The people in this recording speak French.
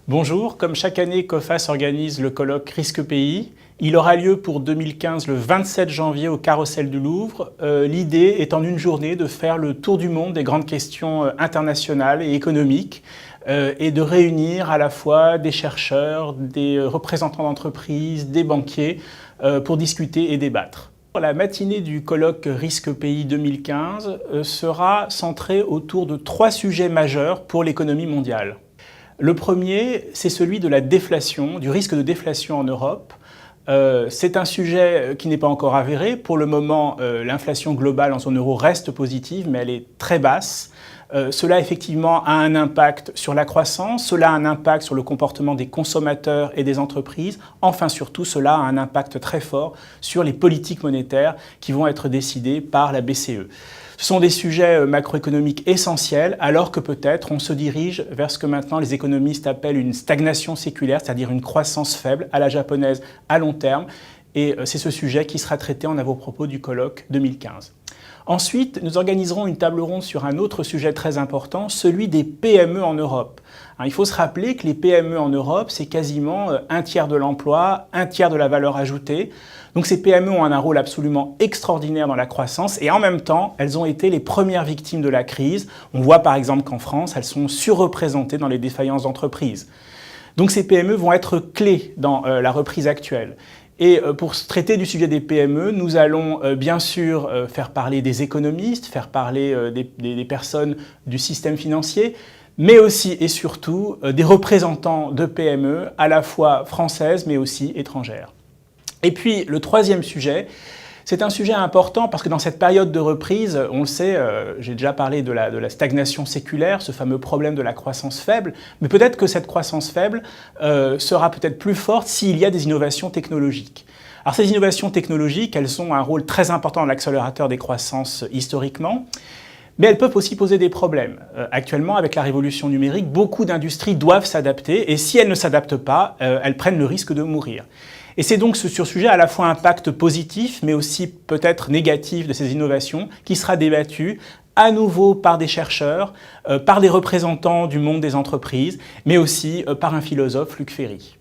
Bonjour, comme chaque année, COFAS organise le colloque Risque Pays. Il aura lieu pour 2015 le 27 janvier au Carrousel du Louvre. L'idée est en une journée de faire le tour du monde des grandes questions internationales et économiques et de réunir à la fois des chercheurs, des représentants d'entreprises, des banquiers pour discuter et débattre. La matinée du colloque Risque Pays 2015 sera centrée autour de 3 sujets majeurs pour l'économie mondiale. Le premier, c'est celui de la déflation, du risque de déflation en Europe. C'est un sujet qui n'est pas encore avéré. Pour le moment, l'inflation globale en zone euro reste positive, mais elle est très basse. Cela, effectivement, a un impact sur la croissance, cela a un impact sur le comportement des consommateurs et des entreprises. Enfin, surtout, cela a un impact très fort sur les politiques monétaires qui vont être décidées par la BCE. Ce sont des sujets macroéconomiques essentiels, alors que peut-être on se dirige vers ce que maintenant les économistes appellent une stagnation séculaire, c'est-à-dire une croissance faible à la japonaise à long terme. Et c'est ce sujet qui sera traité en avant-propos du colloque 2015. Ensuite, nous organiserons une table ronde sur un autre sujet très important, celui des PME en Europe. Il faut se rappeler que les PME en Europe, c'est quasiment un tiers de l'emploi, un tiers de la valeur ajoutée. Donc ces PME ont un rôle absolument extraordinaire dans la croissance et en même temps, elles ont été les premières victimes de la crise. On voit par exemple qu'en France, elles sont surreprésentées dans les défaillances d'entreprises. Donc ces PME vont être clés dans la reprise actuelle. Et pour traiter du sujet des PME, nous allons bien sûr faire parler des économistes, faire parler des personnes du système financier, mais aussi et surtout des représentants de PME, à la fois françaises mais aussi étrangères. Et puis le troisième sujet, c'est un sujet important parce que dans cette période de reprise, on le sait, j'ai déjà parlé de la stagnation séculaire, ce fameux problème de la croissance faible, mais peut-être que cette croissance faible sera peut-être plus forte s'il y a des innovations technologiques. Alors ces innovations technologiques, elles ont un rôle très important dans l'accélérateur des croissances historiquement, mais elles peuvent aussi poser des problèmes. Actuellement, avec la révolution numérique, beaucoup d'industries doivent s'adapter et si elles ne s'adaptent pas, elles prennent le risque de mourir. Et c'est donc sur ce sujet à la fois un impact positif, mais aussi peut-être négatif de ces innovations qui sera débattu à nouveau par des chercheurs, par des représentants du monde des entreprises, mais aussi par un philosophe, Luc Ferry.